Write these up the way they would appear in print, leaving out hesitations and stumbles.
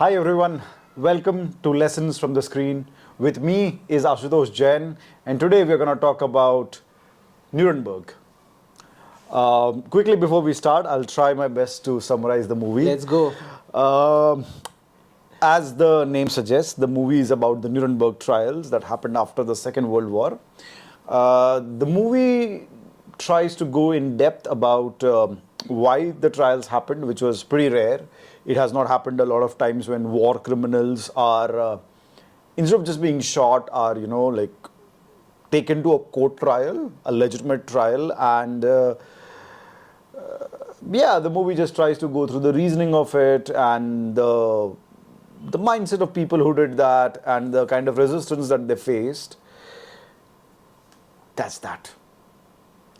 Hi everyone, welcome to Lessons from the Screen. With me is Ashutosh Jain, and today we're going to talk about Nuremberg. Quickly before we start, I'll try my best to summarize the movie. Let's go. Um, as the name suggests, the movie is about the Nuremberg trials that happened after the Second World War. The movie tries to go in depth about why the trials happened, which was pretty rare. It has not happened a lot of times when war criminals are, instead of just being shot, are, taken to a court trial, a legitimate trial, and the movie just tries to go through the reasoning of it and the mindset of people who did that and the kind of resistance that they faced. That's that.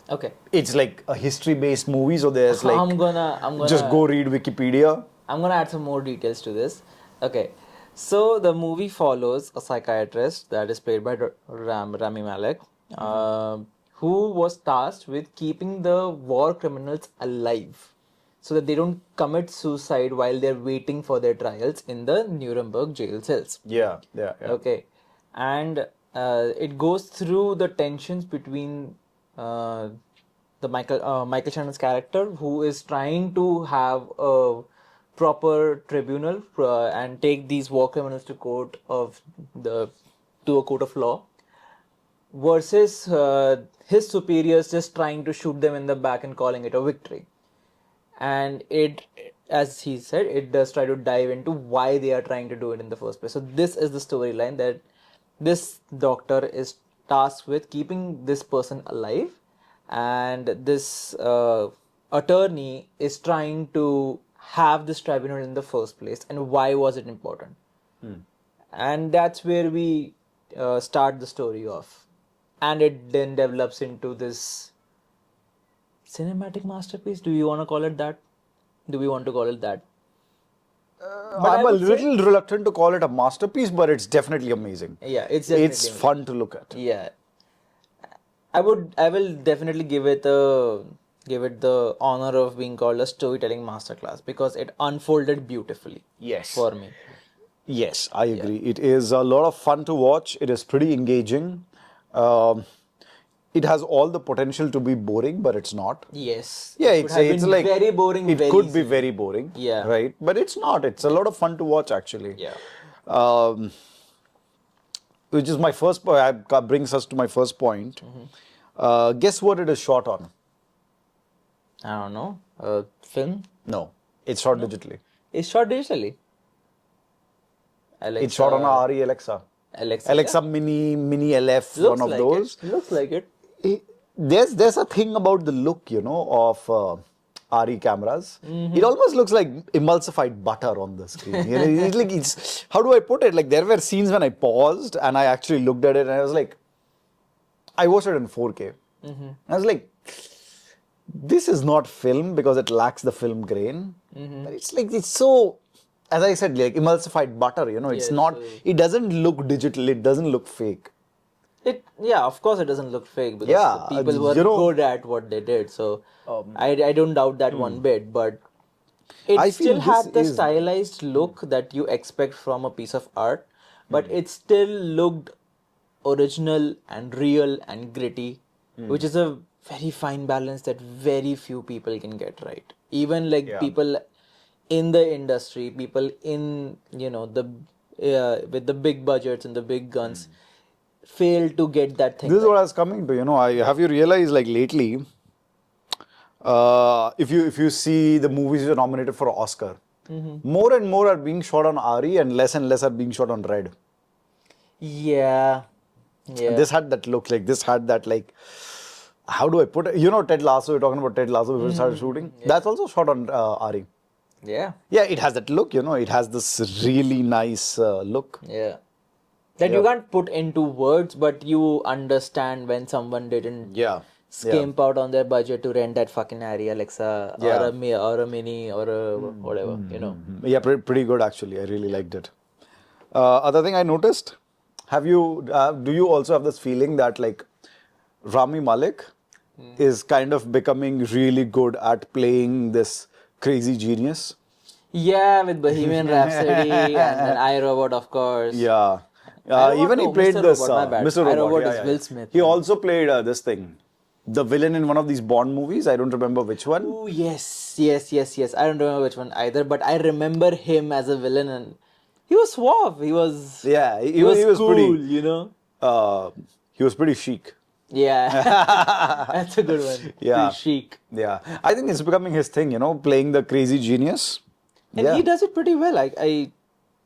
Okay. It's like a history-based movie, so there's like I'm gonna just go read Wikipedia. I'm gonna add some more details to this. Okay. So the movie follows a psychiatrist that is played by Rami Malek, who was tasked with keeping the war criminals alive, so that they don't commit suicide while they're waiting for their trials in the Nuremberg jail cells. Yeah. Okay, and it goes through the tensions between the Michael Shannon's character, who is trying to have a proper tribunal and take these war criminals to a court of law, versus his superiors just trying to shoot them in the back and calling it a victory. And it, as he said, it does try to dive into why they are trying to do it in the first place. So this is the storyline, that this doctor is tasked with keeping this person alive, and this attorney is trying to have this tribunal in the first place, and why was it important. And that's where we start the story off, and it then develops into this cinematic masterpiece. Do you want to call it that? Do we want to call it that? I'm a little reluctant to call it a masterpiece, but it's definitely amazing. Yeah, it's definitely It's fun to look at. Yeah, I will definitely give it the honor of being called a storytelling masterclass, because it unfolded beautifully. Yes. For me. Yes, I agree. It is a lot of fun to watch. It is pretty engaging. It has all the potential to be boring, but it's not. Yes. Yeah, It would have it's been like very boring. It very could be easily. very boring. Yeah. Right, but it's not. It's a lot of fun to watch actually. Yeah. Which is my first point. Brings us to my first point. Guess what it is shot on? I don't know. Film. No, it's shot digitally. It's shot digitally. Alexa, It's shot on a RE Alexa. Alexa. Mini LF, Looks one of like those. It. Looks like it. There's a thing about the look, of RE cameras. It almost looks like emulsified butter on the screen. It's how do I put it? Like, there were scenes when I paused and I actually looked at it and I was like, I watched it in 4K. I was like, this is not film because it lacks the film grain. But it's so, as I said, like emulsified butter. It's Yes, not. It doesn't look digital. It doesn't look fake. Of course it doesn't look fake, because Yeah, the people were good at what they did. So I don't doubt that one bit, but it I feel still had this the is- stylized look that you expect from a piece of art, but it still looked original and real and gritty, which is a very fine balance that very few people can get right. Even like Yeah. people in the industry, people in the with the big budgets and the big guns fail to get that thing This is right. what I was coming to. Have you realized, like, lately, if you see the movies which are nominated for Oscar, more and more are being shot on RE and less are being shot on Red. Yeah. This had that look, like this had that, like, how do I put it? Ted Lasso. We're talking about Ted Lasso before we started shooting. That's also shot on RE. Yeah. Yeah, it has that look. It has this really nice look. Yeah. That you can't put into words, but you understand when someone didn't skimp out on their budget to rent that fucking Harry Alexa or a Mini or a whatever, Yeah, pretty good actually. I really liked it. Other thing I noticed, do you also have this feeling that, like, Rami Malek is kind of becoming really good at playing this crazy genius? Yeah, with Bohemian Rhapsody and then I, Robot, of course. Yeah. iRobot, Even he no, played Mr. this Robot, my bad. Mr. Robot. iRobot Yeah, is yeah, Will yeah. Smith. He also played this thing, the villain in one of these Bond movies. I don't remember which one. Oh, yes, yes, yes, yes. I don't remember which one either, but I remember him as a villain and he was suave. Yeah, He was he was cool, pretty. you know? Uh, he was pretty chic. Yeah. That's a good one. Pretty Yeah, chic. yeah. I think it's becoming his thing. Playing the crazy genius. And Yeah, he does it pretty well. I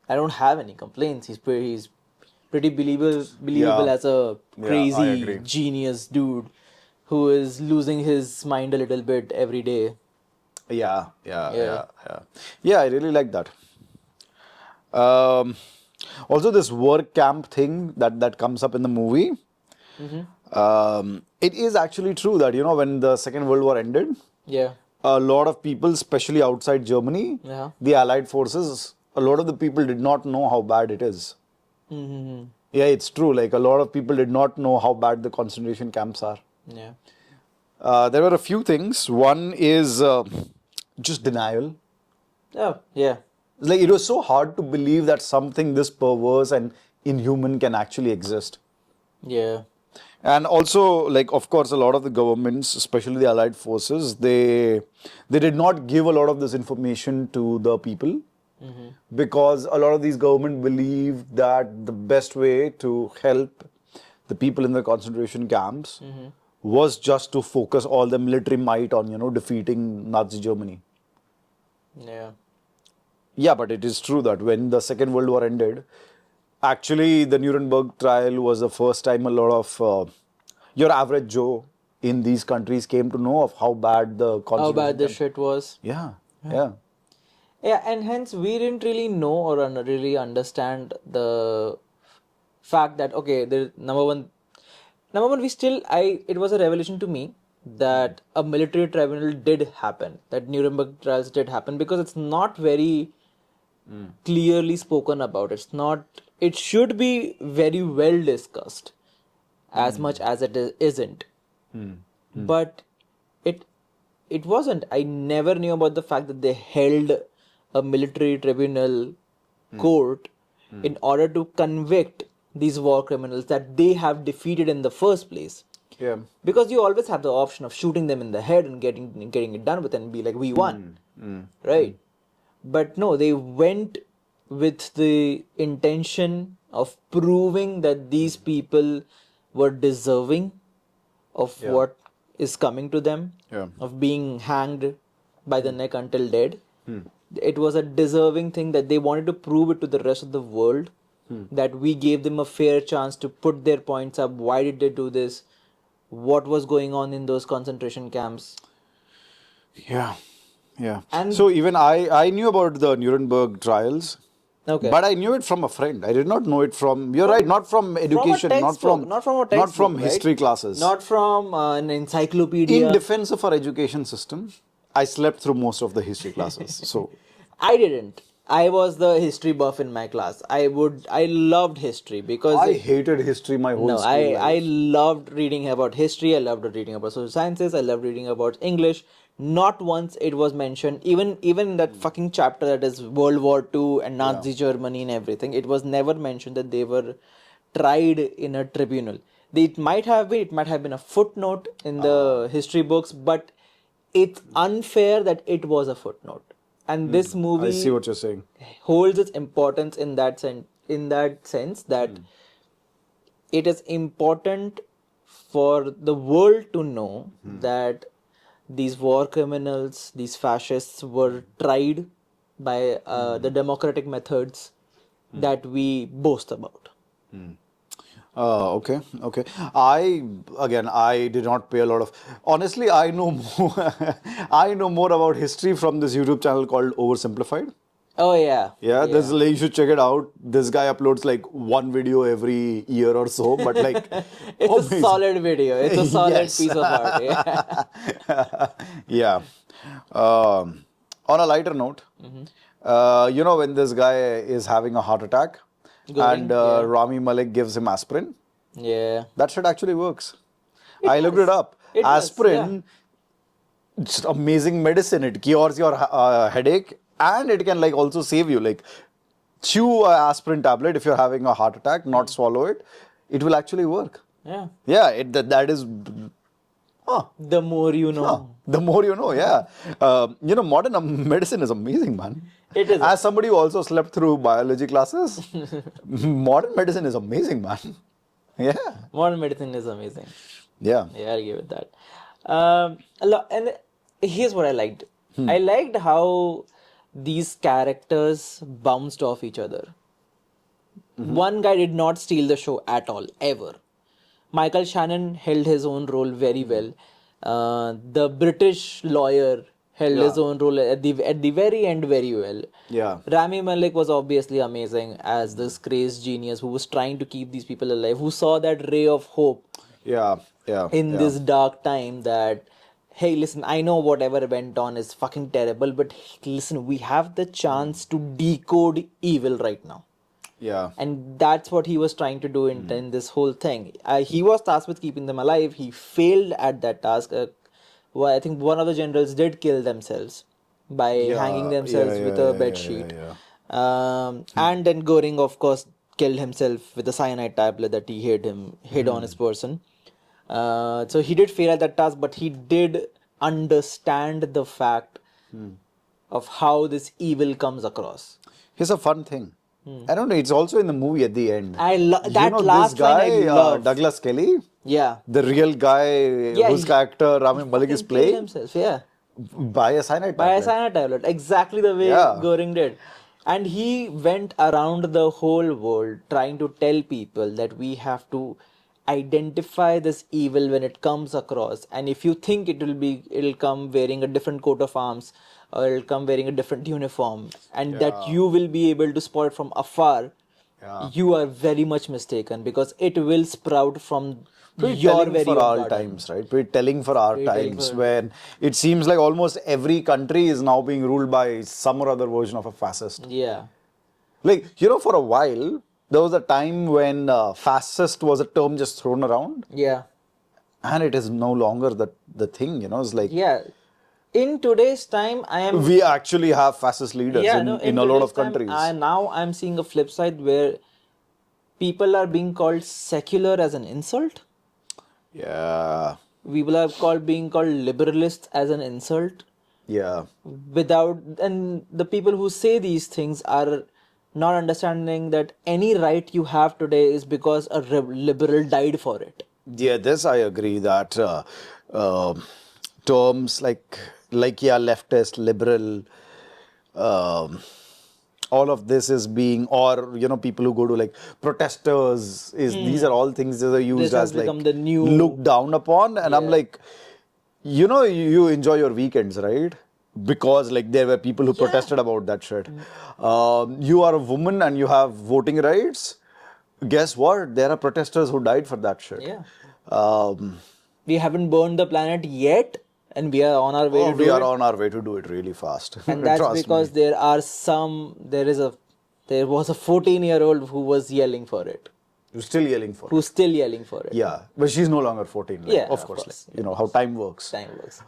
don't have any complaints. He's pretty believable yeah, as a yeah. I crazy agree. genius dude who is losing his mind a little bit every day. Yeah, yeah, Yeah. yeah, yeah. Yeah, I really like that. Um, Also, this work camp thing that comes up in the movie. It is actually true that when the Second World War ended, Yeah. a lot of people, especially outside Germany, Yeah. the Allied forces, a lot of the people did not know how bad it is. Mm-hmm. Yeah, it's true. Like a lot of people did not know how bad the concentration camps are. Yeah. There were a few things. One is just denial. Oh, yeah. Like it was so hard to believe that something this perverse and inhuman can actually exist. Yeah. And also, like of course, a lot of the governments, especially the Allied forces, they did not give a lot of this information to the people because a lot of these government believed that the best way to help the people in the concentration camps was just to focus all the military might on defeating Nazi Germany. Yeah. Yeah, but it is true that when the Second World War ended, actually the Nuremberg trial was the first time a lot of your average Joe in these countries came to know of how bad the How concentration bad this camp. shit was. Yeah, yeah, Yeah, and hence we didn't really know or really understand the fact that okay, the number one, we still it was a revelation to me that a military tribunal did happen, that Nuremberg trials did happen because it's not very clearly spoken about. It's not. It should be very well discussed, as much as isn't. But it it wasn't. I never knew about the fact that they held a military tribunal court in order to convict these war criminals that they have defeated in the first place. yeah. Because you always have the option of shooting them in the head and getting it done with and be like, we won. Right? But no, they went with the intention of proving that these people were deserving of Yeah. what is coming to them, Yeah. of being hanged by the neck until dead. It was a deserving thing that they wanted to prove it to the rest of the world that we gave them a fair chance to put their points up. Why did they do this? What was going on in those concentration camps? Yeah, yeah. And- So even I knew about the Nuremberg trials, Okay. but I knew it from a friend. I did not know it from. You're right, not from education, not from not from a textbook, not from right? history classes. Not from an encyclopedia. In defense of our education system, I slept through most of the history classes. So I didn't. I was the history buff in my class. I loved history because I hated history my whole no, school I life. loved reading about history. I loved reading about social sciences. I loved reading about English. Not once it was mentioned, even in that fucking chapter that is World War II and Nazi Germany and everything. It was never mentioned that they were tried in a tribunal. It might have been a footnote in the history books, but it's unfair that it was a footnote. And this I movie see what you're saying. holds its importance in that sense that it is important for the world to know that these war criminals, these fascists were tried by the democratic methods that we boast about. Okay, okay. I did not pay a lot of. Honestly, I know more. I know more about history from this YouTube channel called Oversimplified. Oh yeah. Yeah, there's you should check it out. This guy uploads like one video every year or so, but like It's amazing. a solid video. It's a solid Yes. piece of art. Yeah. Yeah. On a lighter note, when this guy is having a heart attack and yeah. Rami Malek gives him aspirin, Yeah. that shit actually works. I looked it up. It does, Aspirin, it's amazing medicine. It cures your headache And it can like also save you. Like chew a aspirin tablet if you're having a heart attack, not swallow it. It will actually work. Yeah. Yeah, that is. Huh. The more you know. Huh. The more you know, yeah. Modern medicine is amazing, man. It is. As somebody who also slept through biology classes, modern medicine is amazing, man. Yeah. Modern medicine is amazing. Yeah. Yeah, I'll give it that. And here's what I liked. Hmm. I liked how these characters bounced off each other. Mm-hmm. One guy did not steal the show at all, ever. Michael Shannon held his own role very Hmm. well. The British lawyer held his Yeah. own role at the very end very well. Yeah. Rami Malek was obviously amazing as this crazed genius who was trying to keep these people alive, who saw that ray of hope Yeah. Yeah. in yeah. this dark time that, hey, listen, I know whatever went on is fucking terrible, but listen, we have the chance to decode evil right now. Yeah. And that's what he was trying to do in this whole thing. He was tasked with keeping them alive. He failed at that task. Well, I think one of the generals did kill themselves by hanging themselves with a bed sheet. And then Goring, of course, killed himself with a cyanide tablet that he hid on his person. So he did fail at that task, but he did understand the fact of how this evil comes across. Here's a fun thing. I don't know. It's also in the movie at the end. That this last guy, line I love. Douglas Kelly, Yeah. the real guy whose character Rami Malek is Fucking killed playing, himself, yeah. by a cyanide By a tablet. cyanide tablet, exactly the way Yeah. Goring did. And he went around the whole world trying to tell people that we have to identify this evil when it comes across. And if you think it'll come wearing a different coat of arms, or it'll come wearing a different uniform, and that Yeah. you will be able to spot it from afar, Yeah. you are very much mistaken, because it will sprout from Pretty your telling very for own our garden. times, right? Pretty telling for our Pretty telling times, for- when it seems like almost every country is now being ruled by some or other version of a fascist. Yeah. Like, for a while, there was a time when fascist was a term just thrown around, Yeah. and it is no longer the thing, It's like, Yeah. In today's time, I am. we actually have fascist leaders Yeah, in, no, in a lot today's of time, countries. now I'm seeing a flip side where people are being called secular as an insult. Yeah. People are being called liberalists as an insult. Yeah. And the people who say these things are not understanding that any right you have today is because a liberal died for it. Yeah, this I agree that terms like leftist, liberal, all of this is being, or people who go to like protesters, these are all things that are used This has as like become the new- looked down upon, and I'm Yeah. like, you enjoy your weekends, right? Because like there were people who protested about that shit. You are a woman and you have voting rights. Guess what? There are protesters who died for that shit. Yeah. Um, We haven't burned the planet yet, and we are on our way to do we are it. on our way to do it really fast. And that's Trust because me. there was a 14-year-old who was yelling for it, You're still yelling for it. who's still yelling for it. Yeah, but she's no longer 14. Like, Yeah, of of course. course. Like, how time works. Time works.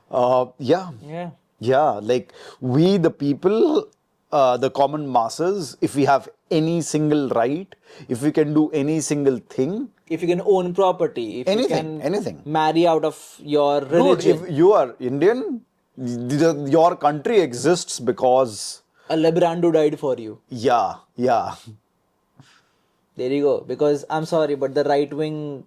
Yeah. Yeah. Yeah, like we, the people, the common masses, if we have any single right, if we can do any single thing, If you can own property, if you Anything, can anything. marry out of your dude, religion, if you are Indian, your country exists because, a Lebrando died for you. yeah, There you go. Because I'm sorry, but the right wing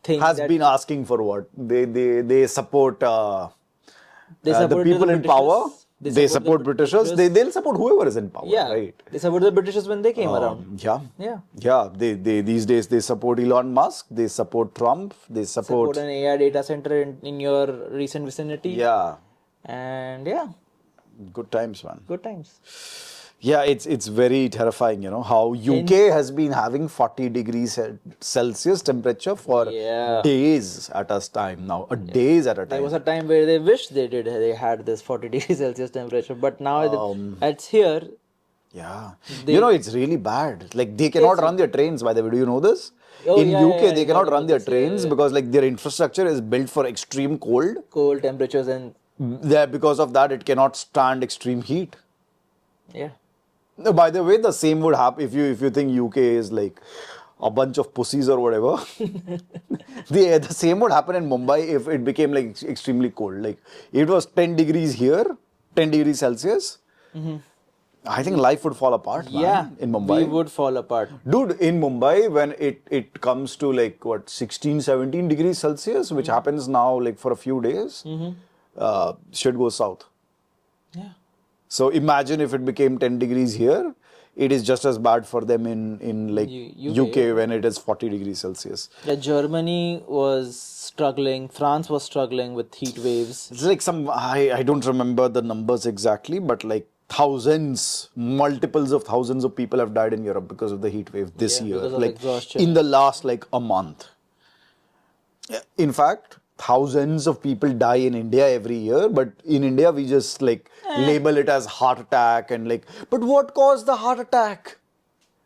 thing has that been asking for what? They support, they the support people in Britishers. power. They the support Britishers. They'll support whoever is in power, Yeah. right? They supported the Britishers when they came around. Yeah. Yeah. Yeah, they these days they support Elon Musk, they support Trump, they Support an AI data center in your recent vicinity. yeah, And yeah, good times, man. good times. Yeah, it's very terrifying, how UK has been having 40 degrees Celsius temperature for Yeah. days at a time now, days at a time. There was a time where they wished they had this 40 degrees Celsius temperature, but now it's here. Yeah, They- it's really bad. Like they cannot run their trains. By the way, do you know this? Oh, In yeah, UK, yeah, they I cannot heard run their about this, yeah, trains yeah. because like their infrastructure is built for extreme cold. Cold temperatures and Because of that, it cannot stand extreme heat. Yeah. No, by the way, the same would happen if you think UK is like a bunch of pussies or whatever. The same would happen in Mumbai if it became like extremely cold. Like it was 10 degrees here, 10 degrees Celsius. I think life would fall apart, Yeah, man, in we Mumbai. would fall apart. Dude, in Mumbai, when it comes to like what 16, 17 degrees Celsius, which happens now like for a few days, shit goes south. Yeah. So imagine if it became 10 degrees here, it is just as bad for them in like UK yeah. when it is 40 degrees Celsius. Yeah, Germany was struggling, France was struggling with heat waves. It's like I don't remember the numbers exactly, but like thousands, multiples of thousands of people have died in Europe because of the heat wave this Yeah, year. because of Like exhaustion. in the last like a month. In fact, thousands of people die in India every year, but in India we just like label it as heart attack and like, but what caused the heart attack?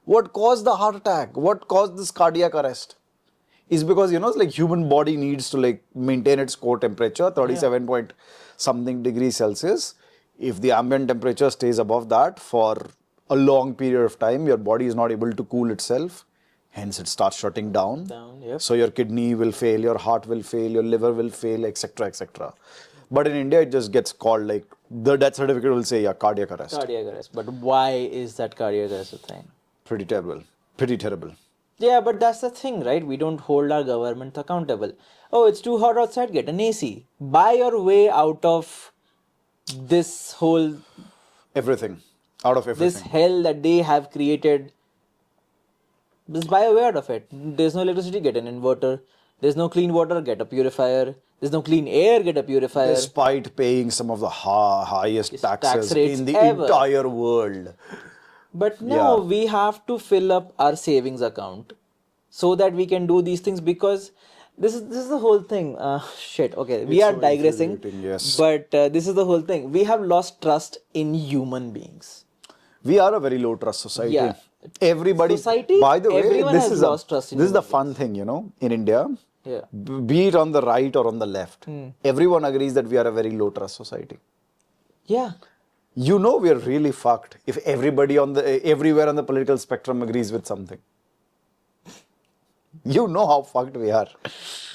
What caused the heart attack? What caused this cardiac arrest? Is because it's like human body needs to like maintain its core temperature, 37 point something degrees Celsius. If the ambient temperature stays above that for a long period of time, your body is not able to cool itself. Hence, it starts shutting down. Yep. So your kidney will fail, your heart will fail, your liver will fail, etc., etc. But in India, it just gets called like the death certificate will say, yeah, cardiac arrest. Cardiac arrest. But why is that cardiac arrest a thing? Pretty terrible. Pretty terrible. Yeah, but that's the thing, right? We don't hold our government accountable. Oh, it's too hot outside, get an AC. Buy your way out of this whole, Everything. Out of this everything. hell that they have created. Just buy a way out of it. There's no electricity, get an inverter. There's no clean water, get a purifier. There's no clean air, get a purifier. Despite paying some of the highest Tax taxes rates in the ever. entire world. But no, Yeah. we have to fill up our savings account so that we can do these things, because this is the whole thing. Shit. Okay, we It's are so digressing. infuriating, yes. But this is the whole thing. We have lost trust in human beings. We are a very low trust society. Yeah. Everybody. Society, By the way, everyone this has is lost trust in this is the human fun thing, in India. Yeah. Be it on the right or on the left, everyone agrees that we are a very low trust society. Yeah. We are really fucked if everybody everywhere on the political spectrum agrees with something. You know how fucked we are.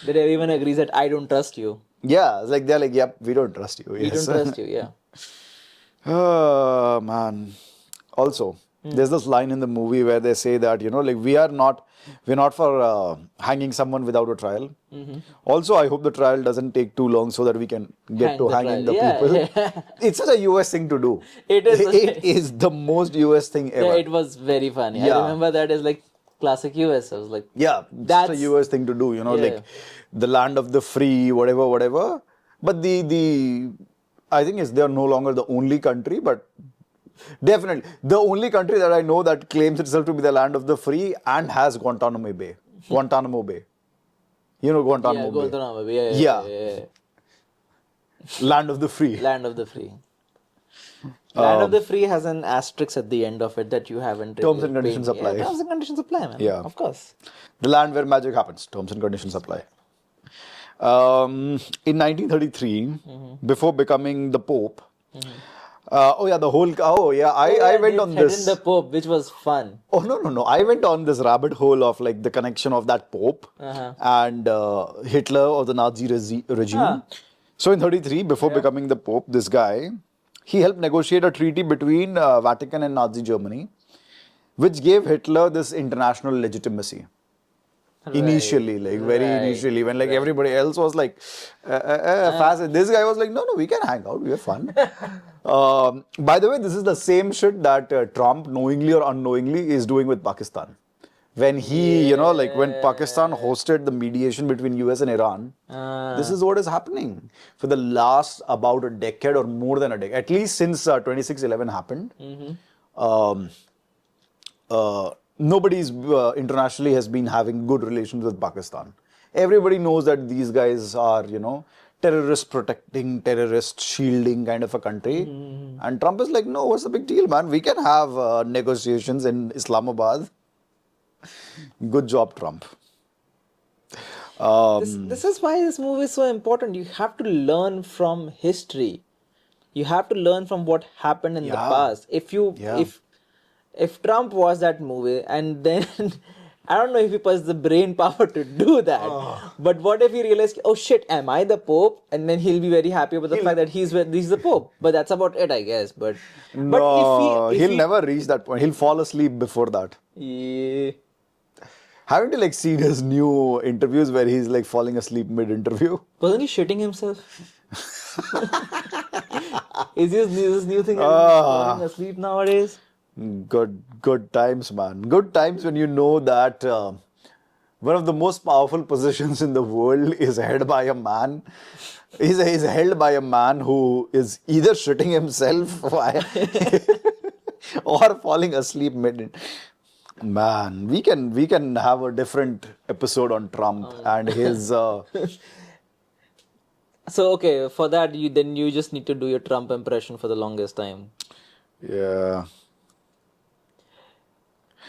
That everyone agrees that I don't trust you. Yeah, it's like they're like, yep, we don't trust you. We Yes. don't trust you. Yeah. Oh, man. Also, there's this line in the movie where they say that, like we're not for hanging someone without a trial. Also, I hope the trial doesn't take too long so that we can get Hang to the hanging the trial. people. Yeah. It's such a US thing to do. It is. It is the most US thing ever. Yeah, it was very funny. Yeah. I remember that as like classic US. I was like, Yeah, that's a US thing to do, like the land of the free, whatever. But I think they are no longer the only country, but definitely the only country that I know that claims itself to be the land of the free and has Guantanamo Bay. Guantanamo Bay. Guantanamo Bay. Guantanamo Bay. Yeah. Yeah. Land of the free. Land of the free. Land of the free has an asterisk at the end of it that you haven't. Terms and conditions paid. apply. Yeah, terms and conditions apply, man. Yeah. Of course. The land where magic happens. Terms and conditions apply. In 1933, before becoming the Pope, I went on this. The Pope, which was fun. Oh, no. I went on this rabbit hole of like the connection of that Pope and Hitler or the Nazi regime. So in 33, before becoming the Pope, this guy, he helped negotiate a treaty between Vatican and Nazi Germany, which gave Hitler this international legitimacy. Initially, initially, when everybody else was like, fast. This guy was like, no, we can hang out, we are fun. By the way, this is the same shit that Trump, knowingly or unknowingly, is doing with Pakistan. When he, when Pakistan hosted the mediation between US and Iran, this is what is happening for the last about a decade or more than a decade, at least since 26/11 happened. Nobody's internationally has been having good relations with Pakistan. Everybody knows that these guys are, terrorist protecting, terrorist shielding kind of a country. And Trump is like, no, what's the big deal, man? We can have negotiations in Islamabad. Good job, Trump. This is why this movie is so important. You have to learn from history. You have to learn from what happened in the Yeah. past. Yeah. If Trump was that movie, and then I don't know if he possesses the brain power to do that, but what if he realized, oh shit, am I the Pope? And then he'll be very happy about the He'll fact that he's the Pope. But that's about it, I guess. But No, if he'll he never reach that point. He'll fall asleep before that. yeah. Haven't you like seen his new interviews where he's like falling asleep mid-interview? Wasn't he shitting himself? Is this new thing that he's falling Ah, asleep nowadays? good times, man. Good times when you know that one of the most powerful positions in the world is held by a man. Is held by a man who is either shitting himself or falling asleep mid. Man, we can have a different episode on Trump and his. So okay, for that you just need to do your Trump impression for the longest time. Yeah.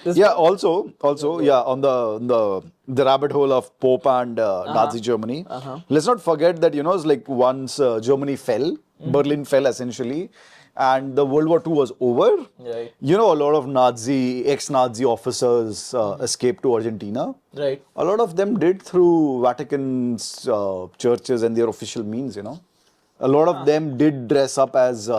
This Yeah. Also, yeah. On the rabbit hole of Pope and Nazi Germany. Let's not forget that it's like once Germany fell, Berlin fell essentially, and the World War II was over. Right. A lot of ex-Nazi officers escaped to Argentina. Right. A lot of them did through Vatican's churches and their official means. A lot of them did dress up as.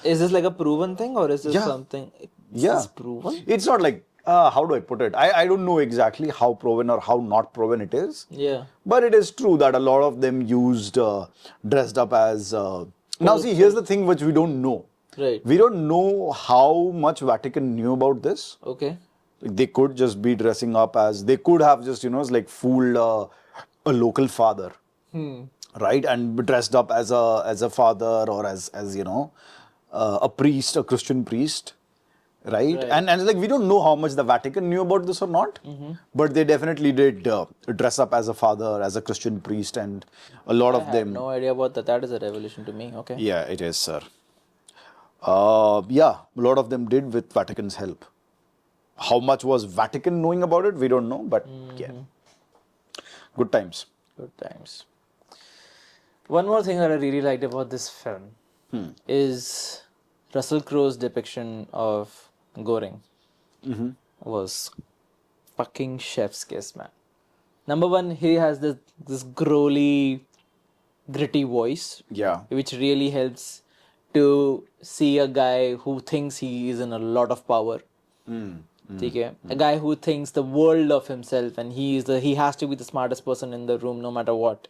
Is this like a proven thing or is this Yeah. something? Is Yeah. this proven? It's not like, how do I put it? I don't know exactly how proven or how not proven it is. Yeah. But it is true that a lot of them dressed up as. Now, see, here's the thing which we don't know. Right. We don't know how much Vatican knew about this. Okay. They could just be dressing up as. They could have just, like fooled a local father. Right? And dressed up as a father or as a priest, a Christian priest. Right? And like we don't know how much the Vatican knew about this or not, but they definitely did dress up as a father, as a Christian priest, and a lot I of had them. no idea about that. That is a revelation to me. Okay. Yeah, it is, sir. Yeah, a lot of them did with Vatican's help. How much was Vatican knowing about it? We don't know, but yeah, good times. Good times. One more thing that I really liked about this film is Russell Crowe's depiction of Goring was fucking chef's kiss, man. Number one, he has this growly, gritty voice, Yeah, which really helps to see a guy who thinks he is in a lot of power. ठीक है? A guy who thinks the world of himself and he has to be the smartest person in the room no matter what.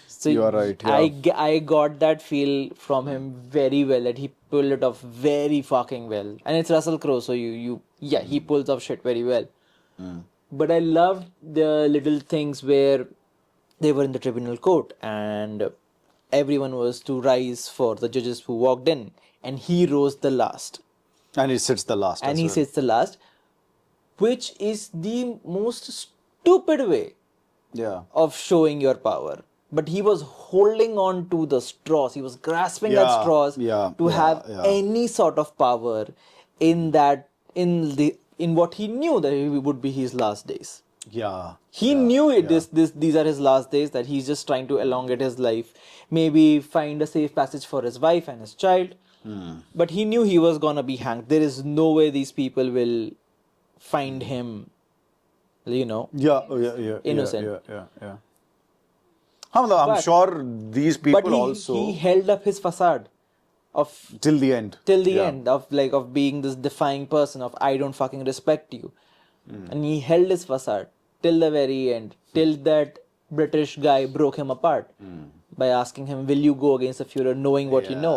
So you are right. Yeah. I got that feel from him very well, that he pulled it off very fucking well. And it's Russell Crowe, so he pulls off shit very well. But I loved the little things where they were in the tribunal court and everyone was to rise for the judges who walked in, and he rose the last. And he sits the last. And as he well. sits the last, which is the most stupid way Yeah. of showing your power. But he was holding on to the straws. He was grasping at Yeah, straws to have yeah. any sort of power in what he knew that it would be his last days. Yeah. He knew it. These are his last days. That he's just trying to elongate his life, maybe find a safe passage for his wife and his child. But he knew he was gonna be hanged. There is no way these people will find him. Yeah. Oh, yeah. Innocent. Yeah. I'm sure these people But also he held up his facade of till the end. end of being this defying person of I don't fucking respect you, and he held his facade till the very end, till that British guy broke him apart by asking him, "Will you go against the Führer?" Knowing what you know,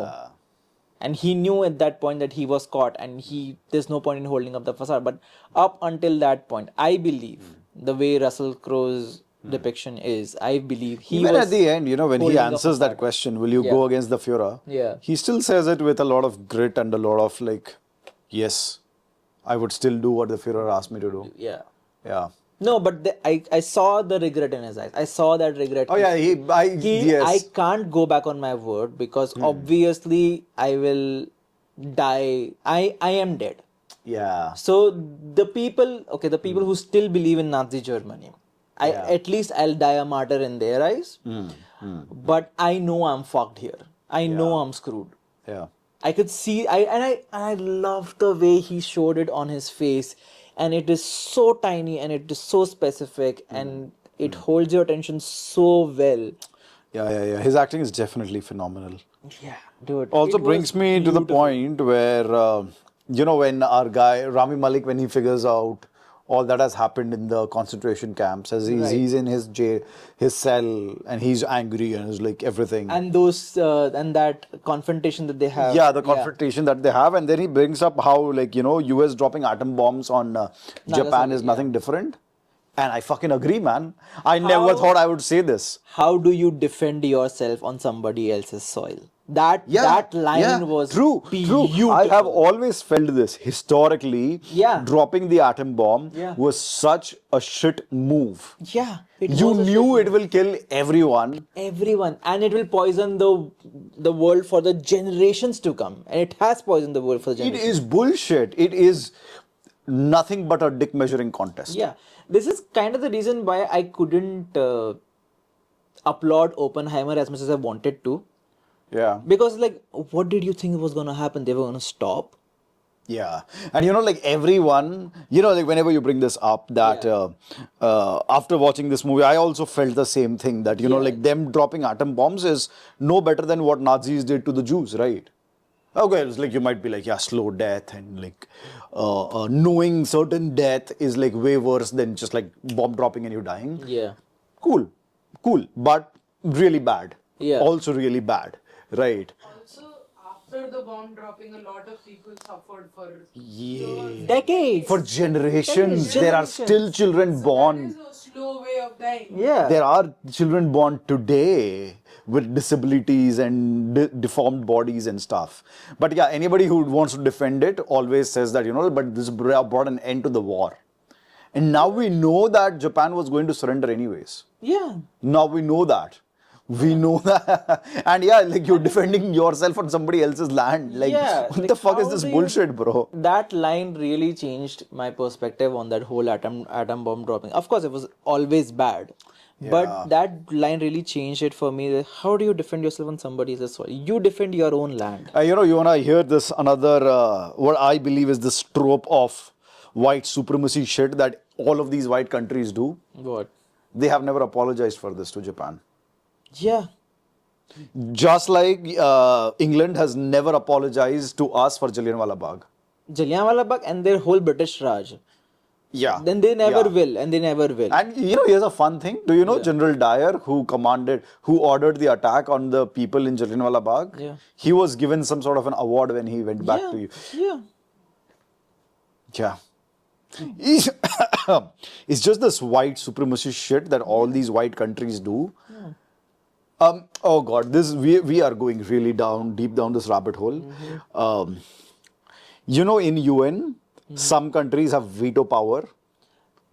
and he knew at that point that he was caught, and there's no point in holding up the facade. But up until that point, I believe the way Russell Crowe's depiction is, I believe Even at the end, when he holding up answers a that facade. question, will you go against the Führer? Yeah. He still says it with a lot of grit and a lot of like, yes, I would still do what the Führer asked me to do. Yeah. Yeah. No, but I saw the regret in his eyes. I saw that regret. Oh yeah, yes. I can't go back on my word because obviously I will die. I am dead. Yeah. So the people who still believe in Nazi Germany, at least I'll die a martyr in their eyes. But I know I'm fucked here. I know I'm screwed. Yeah. I could see I loved the way he showed it on his face, and it is so tiny and it is so specific and it holds your attention so well. Yeah. His acting is definitely phenomenal. Yeah, dude. Also It was brings me to the beautiful. point where, when our guy Rami Malik, when he figures out all that has happened in the concentration camps, as Right. he's in his jail, his cell, and he's angry and is like everything. And those and that confrontation that they have. Yeah, the confrontation that they have, and then he brings up how, like, US dropping atom bombs on Japan Nagasaki, is nothing yeah. different. And I fucking agree, man. I never How- thought I would say this. How do you defend yourself on somebody else's soil? That line was true. beautiful. I have always felt this historically. Yeah. Dropping the atom bomb Yeah. was such a shit move. Yeah, it You was a knew shit it will kill everyone. everyone, and it will poison the world for the generations to come, and it has poisoned the world for the It generations. is bullshit. It is nothing but a dick measuring contest. Yeah, this is kind of the reason why I couldn't applaud Oppenheimer as much as I wanted to, Yeah. because like, what did you think was gonna happen? They were gonna stop? Yeah, and like everyone, like whenever you bring this up, that after watching this movie, I also felt the same thing, that like them dropping atom bombs is no better than what Nazis did to the Jews, right? Okay, it's like you might be like, yeah, slow death, and like knowing certain death is like way worse than just like bomb dropping and you dying. Yeah, Cool, but really bad. Yeah. Also really bad, right? Also, after the bomb dropping, a lot of people suffered for Yeah. decades. For generations, there are still children born. That is a slow way of dying. Yeah, There are children born today with disabilities and deformed bodies and stuff. But yeah, anybody who wants to defend it always says that, but this brought an end to the war. And now we know that Japan was going to surrender anyways. yeah. Now we know that. We know that. And yeah, like you're defending yourself on somebody else's land. Like, Yeah, what like, the fuck is how this do you- bullshit, bro? That line really changed my perspective on that whole atom bomb dropping. Of course, it was always bad, Yeah. but that line really changed it for me. How do you defend yourself on somebody else's soil? You defend your own land. You wanna hear this another, what I believe is this trope of white supremacy shit that all of these white countries do. What? They have never apologized for this to Japan. Yeah. Just like England has never apologized to us for Jallianwala Bagh. Jallianwala Bagh and their whole British Raj. Yeah. Then they never Yeah. will, and they never will. And here's a fun thing. Do you know General Dyer, who ordered the attack on the people in Jallianwala Bagh? Yeah. He was given some sort of an award when he went back yeah. to you. Yeah. Yeah. It's just this white supremacy shit that all these white countries do. Oh God, we are going really deep down this rabbit hole. In UN, some countries have veto power,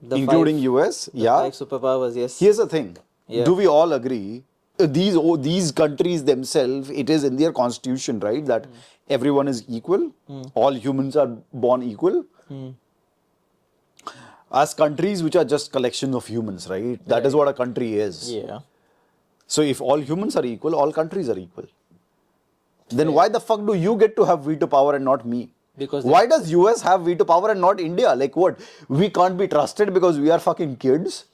The including five- US. the Yeah. 5 superpowers, yes. Here's the thing. Yeah. Do we all agree? These countries themselves, it is in their constitution, right, that everyone is equal, all humans are born equal. As countries which are just collections of humans, right? That is what a country is. Yeah. So if all humans are equal, all countries are equal. Then why the fuck do you get to have veto power and not me? Because Why does US have veto power and not India? Like what? We can't be trusted because we are fucking kids?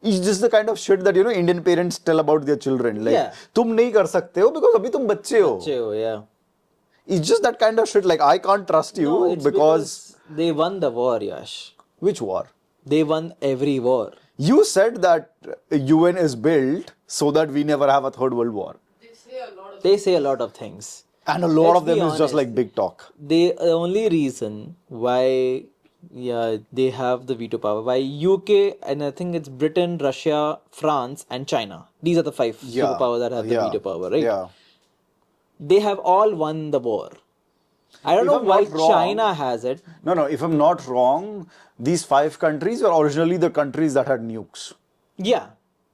It's just the kind of shit that Indian parents tell about their children. Like, Yeah. तुम नहीं कर सकते हो because अभी तुम बच्चे हो. Yeah. It's just that kind of shit. Like I can't trust you No, it's because they won the war, Yash. which war? They won every war. You said that UN is built so that we never have a third world war. They say a lot of things. And a lot Let's of them be is just honest. like big talk. The only reason why they have the veto power, why UK and I think it's Britain, Russia, France and China. These are the 5 superpowers that have the veto power, right? Yeah. They have all won the war. I don't If know I'm why not wrong- China has it. No, if I'm not wrong, these 5 countries were originally the countries that had nukes. Yeah.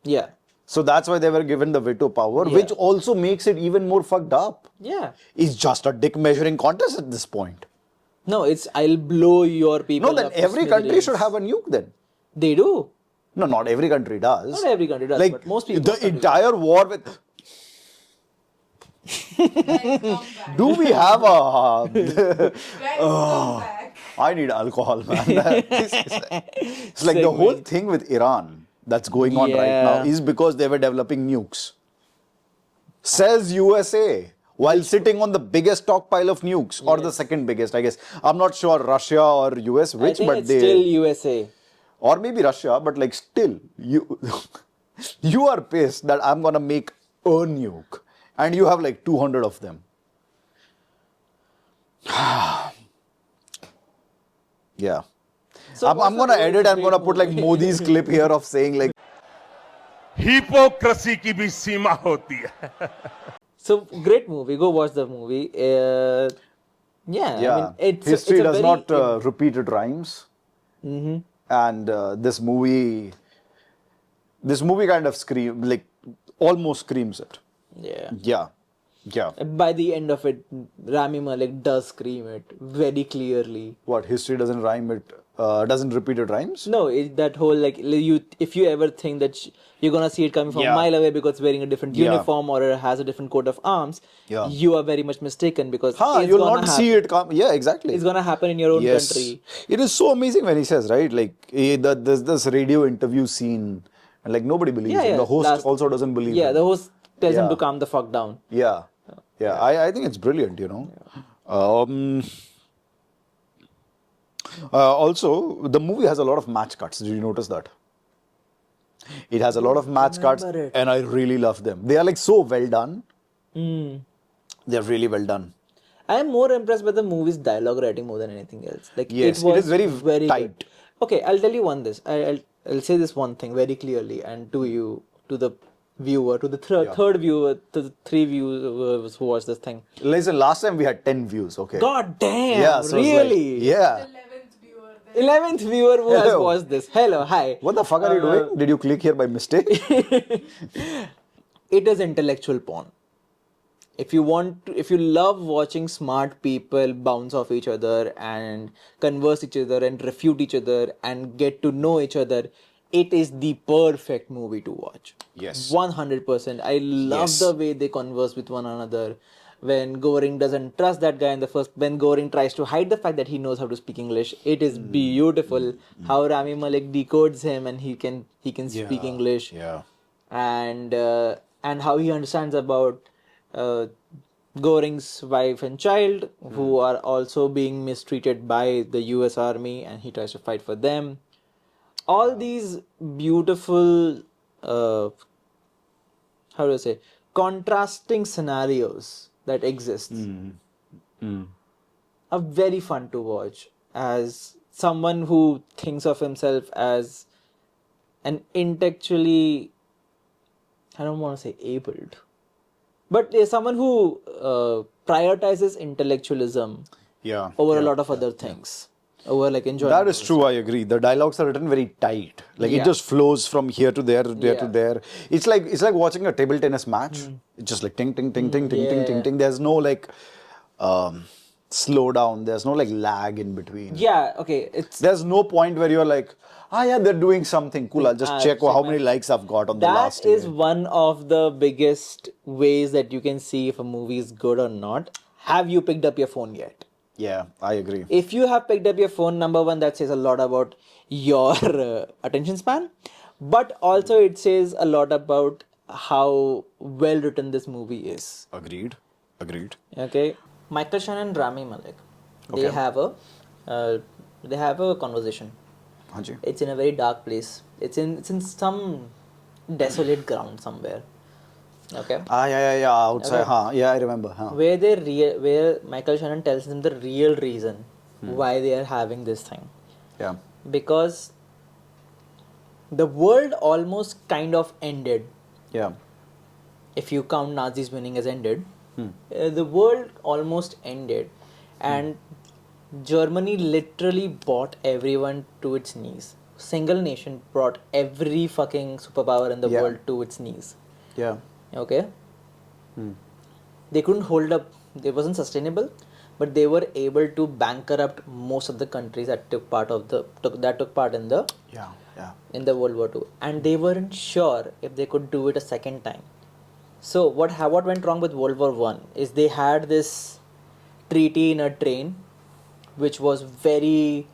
Yeah. So that's why they were given the veto power, Yeah. which also makes it even more fucked up. Yeah. It's just a dick measuring contest at this point. No, it's I'll blow your people. No, then up to every country should smithereens. have a nuke then. They do. No, not every country does. Not every country does, Like but most people. the entire war with Guys, come back. Do we have a? Guys, come back. I need alcohol, man. It's like the whole Segment. thing with Iran that's going on right now Yeah. is because they were developing nukes. Says USA while sitting on the biggest stockpile of nukes, or the Yes. second biggest, I guess. I'm not sure Russia or US I which, think but it's they, still USA. or maybe Russia, but like still, you you are pissed that I'm gonna make a nuke, and you have like 200 of them. Yeah. So I'm what's the gonna whole edit. I'm great gonna put like movie? Modi's clip here of saying like, hypocrisy की भी सीमा होती है. So great movie. Go watch the movie. Yeah, I mean yeah, it's history a does very not repeat its rhymes, Mm-hmm. and this movie kind of almost screams it. Yeah. Yeah, yeah. By the end of it, Rami Malek does scream it very clearly. What, history doesn't rhyme it? Doesn't repeat it rhymes? No, that whole like you if you ever think that you're gonna see it coming from a Yeah. mile away because it's wearing a different Yeah. uniform or it has a different coat of arms, Yeah. you are very much mistaken because it's You'll gonna not see it come. Yeah, exactly. It's gonna happen in your own Yes. country. It is so amazing when he says, right? Like, there's this radio interview scene, and like nobody believes Yeah, him. yeah. The host Last- also doesn't believe Yeah, him. the host tells him Yeah. to calm the fuck down. Yeah, yeah. I think it's brilliant, you know. Also, the movie has a lot of match cuts. Did you notice that? It has a lot of match cuts, remember it. and I really love them. They are like so well done. Mm. They're really well done. I am more impressed by the movie's dialogue writing more than anything else. Like Yes, it was it is very tight. good. Okay, I'll tell you I'll say this one thing very clearly, and to you, to the viewer, to the Yeah. third viewer, to the three viewers who watched this thing. Listen, last time we had 10 views, okay? God damn! Yeah, so it's like- really? yeah. 11th viewer there. 11th viewer who has Hello. watched this. Hello, hi. What the fuck are you doing? Did you click here by mistake? It is intellectual porn. If you love watching smart people bounce off each other and converse each other and refute each other and get to know each other, it is the perfect movie to watch. Yes. 100%. I love Yes. the way they converse with one another. When Goring doesn't trust that guy in the first, when Goring tries to hide the fact that he knows how to speak English, it is beautiful how Rami Malek decodes him and he can speak English. Yeah. And how he understands about Goring's wife and child, who are also being mistreated by the US Army, and he tries to fight for them. All these beautiful, how do I say, contrasting scenarios that exist are very fun to watch. As someone who thinks of himself as an intellectually, I don't want to say abled, but someone who prioritizes intellectualism Yeah. over a yeah. lot of other things, over like enjoyment. That is true, I agree. The dialogues are written very tight. Like Yeah. it just flows from here to there, there to Yeah. there. It's like watching a table tennis match. It's just like ting ting ting ting ting ting ting yeah. ting. There's no like slow down. There's no like lag in between. Yeah, okay, it's There's no point where you're like, yeah, they're doing something cool. I'll just check how many likes I've got on the last. that is image. one of the biggest ways that you can see if a movie is good or not. Have you picked up your phone yet? Yeah, I agree. If you have picked up your phone, number one, that says a lot about your attention span, but also it says a lot about how well written this movie is. Agreed. Agreed. Okay, Michael Shannon and Rami Malek, they Okay. have a conversation. Hanji. It's in a very dark place. It's in some desolate ground somewhere. Okay. Yeah. Outside. Okay. Huh. Yeah, I remember. Huh. Where Michael Shannon tells him the real reason why they are having this thing. Yeah. Because the world almost kind of ended. Yeah. If you count Nazis winning as ended, the world almost ended, and Germany literally brought everyone to its knees. Single nation brought every fucking superpower in the Yeah. world to its knees. Yeah. Okay. They couldn't hold up. It wasn't sustainable, but they were able to bankrupt most of the countries that took part in the Yeah. Yeah. in the World War II, and they weren't sure if they could do it a second time. So what went wrong with World War One is they had this treaty in a train, which was very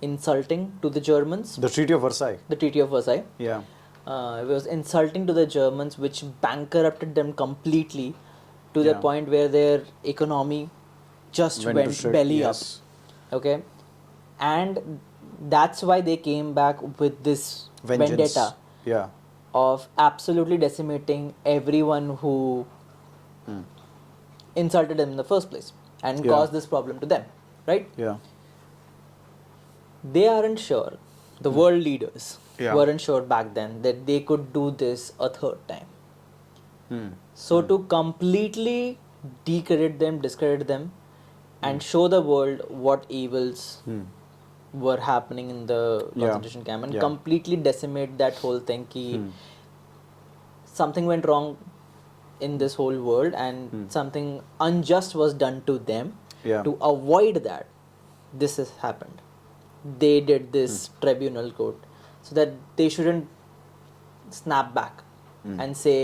insulting to the Germans. The Treaty of Versailles. The Treaty of Versailles. Yeah. It was insulting to the Germans, which bankrupted them completely to the Yeah. point where their economy just Went to went shit, belly yes. up. Okay, and that's why they came back with this Vengeance. vendetta Yeah. of absolutely decimating everyone who insulted them in the first place and Yeah. caused this problem to them, right? Yeah. They aren't sure, the world leaders Yeah. weren't sure back then that they could do this a third time. Hmm. So to completely decredit them, discredit them, and show the world what evils were happening in the Yeah. concentration camp and Yeah. completely decimate that whole thing ki something went wrong in this whole world and something unjust was done to them. Yeah. To avoid that, this has happened. They did this tribunal court so that they shouldn't snap back and say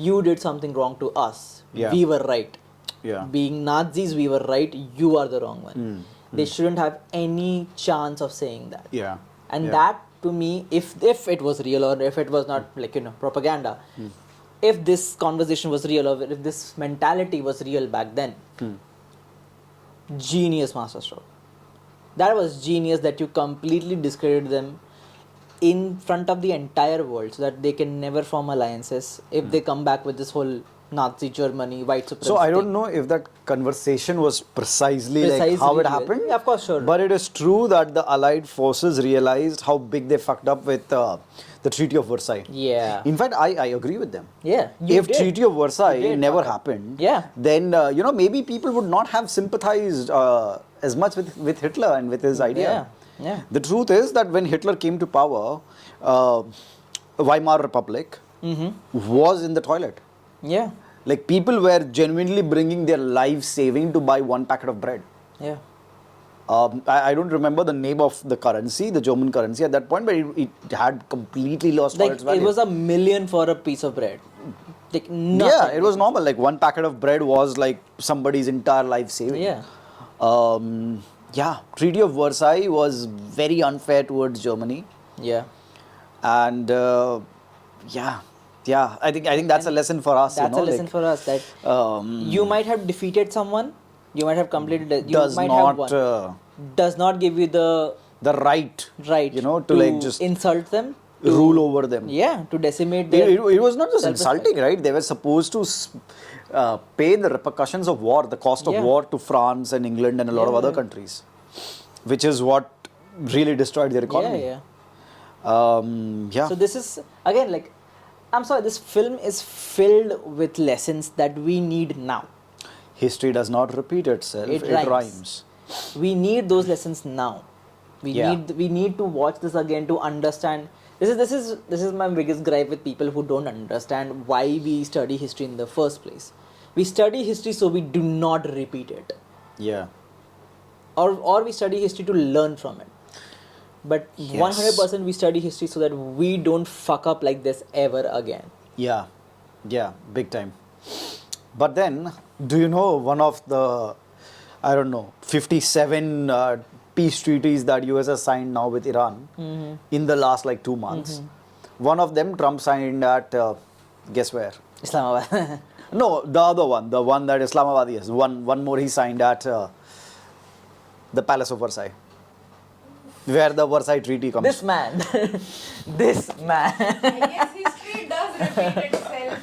you did something wrong to us. Yeah. We were right. Yeah. Being Nazis, we were right. You are the wrong one. They shouldn't have any chance of saying that. Yeah. And Yeah. that, to me, if it was real or if it was not propaganda, if this conversation was real or if this mentality was real back then, genius masterstroke. That was genius that you completely discredit them in front of the entire world so that they can never form alliances if they come back with this whole Nazi Germany, white supremacy. So I don't thing. know if that conversation was precisely like how it Precisely, happened. yeah, of course, sure. But it is true that the Allied forces realized how big they fucked up with the Treaty of Versailles. Yeah. In fact, I agree with them. Yeah. you If did. Treaty of Versailles You did never fuck up. happened, Yeah. then maybe people would not have sympathized as much with Hitler and with his idea. Yeah. The truth is that when Hitler came to power, Weimar Republic was in the toilet. Yeah. Like people were genuinely bringing their life saving to buy one packet of bread. Yeah. I don't remember the name of the currency, the German currency at that point, but it had completely lost all Like its value. it was $1 million for a piece of bread. Like nothing. Yeah, it was normal. Like one packet of bread was like somebody's entire life saving. Yeah. Yeah, Treaty of Versailles was very unfair towards Germany, Yeah. and I think that's a lesson for us. That's a lesson for us that you might have defeated someone, you might have completed it, you does might not have won. Does not give you the right, right to like just insult them, rule over them. yeah, to decimate their It was not just self-respect. insulting, right? They were supposed to pay the repercussions of war, the cost of Yeah. war to France and England and a lot of other countries, which is what really destroyed their economy. Yeah. So this is again like, I'm sorry, this film is filled with lessons that we need now. History does not repeat itself; It it rhymes. rhymes. We need those lessons now. We need to watch this again to understand. This is my biggest gripe with people who don't understand why we study history in the first place. We study history so we do not repeat it, Yeah. or we study history to learn from it. But Yes. 100% we study history so that we don't fuck up like this ever again. Yeah, big time. But then, do you know one of the, 57 peace treaties that US has signed now with Iran in the last like 2 months? One of them Trump signed at, guess where? Islamabad. No, the other one, the one that Islamabad, yes. One more he signed at the Palace of Versailles, where the Versailles Treaty comes. This man. This man. I guess history does repeat itself.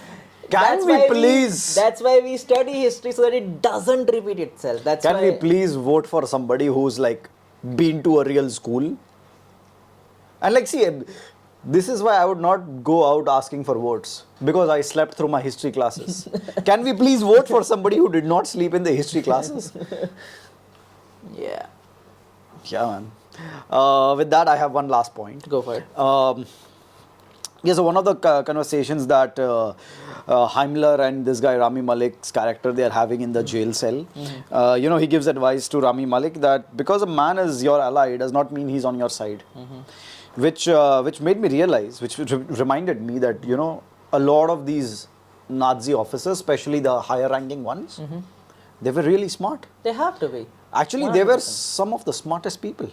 Can we please? That's why we study history so that it doesn't repeat itself. That's Can why. we please vote for somebody who's like been to a real school? And like, see, this is why I would not go out asking for votes, because I slept through my history classes. Can we please vote for somebody who did not sleep in the history classes? Yeah. Yeah, man. With that, I have one last point. Go for it. Yeah, so one of the conversations that Heimler and this guy Rami Malek's character, they are having in the jail cell. He gives advice to Rami Malek that because a man is your ally does not mean he's on your side. Which made me realize, which reminded me that, a lot of these Nazi officers, especially the higher ranking ones, they were really smart. They have to be. Actually, they were 100%. some of the smartest people.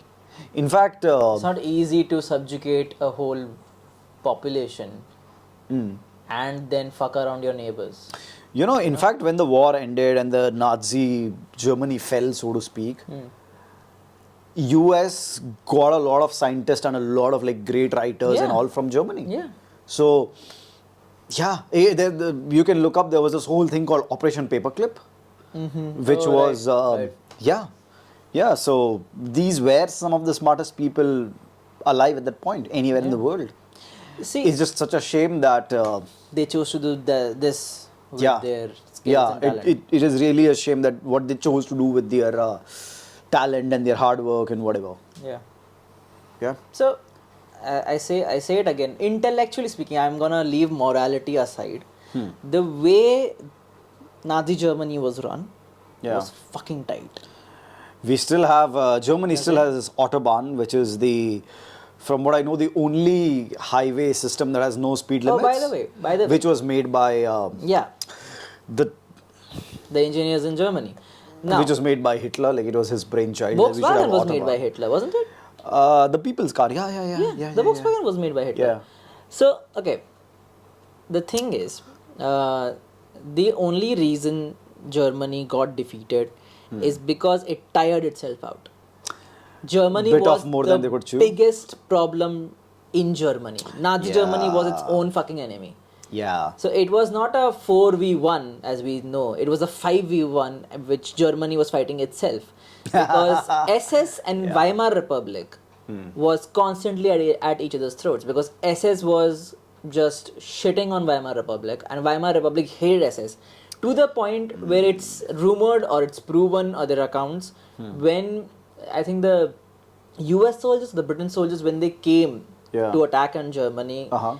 In fact, It's not easy to subjugate a whole population and then fuck around your neighbors. you know, in fact, when the war ended and the Nazi Germany fell, so to speak, US got a lot of scientists and a lot of like great writers and Yeah. all from Germany. Yeah. So, yeah, you can look up. There was this whole thing called Operation Paperclip, which Oh, was right. yeah. So these were some of the smartest people alive at that point anywhere in the world. See, It's just such a shame that they chose to do this with yeah, their skills yeah. and talent. It is really a shame that what they chose to do with their talent and their hard work and whatever. Yeah. Yeah. So, I say it again. Intellectually speaking, I'm gonna leave morality aside. The way Nazi Germany was run Yeah. was fucking tight. We still have Germany still has Autobahn, which is from what I know, the only highway system that has no speed Oh, limits. by the way. which was made by Yeah, the the engineers in Germany. Now, which was made by Hitler, like it was his brainchild. We should Volkswagen have was made by Autobahn. Hitler, wasn't it? The people's car, yeah. The Volkswagen was made by Hitler. Yeah. So, okay, the thing is, the only reason Germany got defeated is because it tired itself out. Germany Bit was off more the than they could chew. biggest problem in Germany. Nazi Germany was its Yeah. own fucking enemy. Yeah. So it was not a 4v1 as we know. It was a 5v1 which Germany was fighting itself. Because SS and Weimar Republic was constantly at each other's throats. Because SS was just shitting on Weimar Republic and Weimar Republic hated SS. To the point where it's rumored or it's proven or there are accounts when I think the US soldiers, the Britain soldiers, when they came Yeah. to attack on Germany, Uh-huh.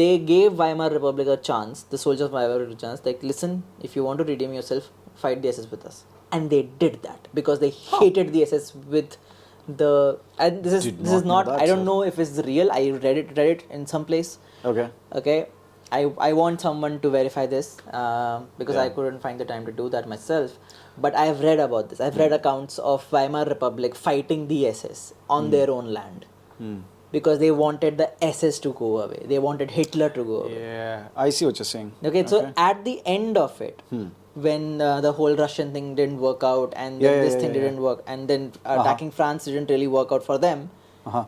they gave Weimar Republic a chance, the soldiers of Weimar Republic a chance, like, listen, if you want to redeem yourself, fight the SS with us. And they did that because they hated the SS with the, and this Did is not know not, that, I don't sir. know if it's real, I read it in some place. Okay. I want someone to verify this because Yeah. I couldn't find the time to do that myself. But I have read about this. I've read accounts of Weimar Republic fighting the SS on their own land because they wanted the SS to go away. They wanted Hitler to go away. Yeah. I see what you're saying. Okay, so at the end of it, when the whole Russian thing didn't work out and then this thing didn't work, and then attacking France didn't really work out for them, Uh-huh.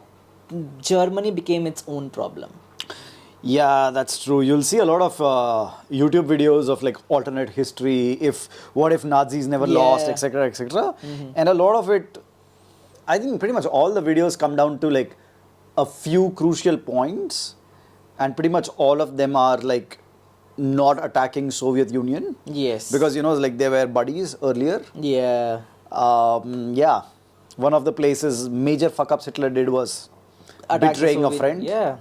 Germany became its own problem. Yeah, that's true. You'll see a lot of YouTube videos of like alternate history, what if Nazis never lost, Yeah. etc., etc. And a lot of it, I think pretty much all the videos come down to like a few crucial points, and pretty much all of them are like not attacking Soviet Union Yes. because like they were buddies earlier. Yeah. Yeah, one of the places major fuck ups Hitler did was Attack the betraying a Soviet- friend. Yeah.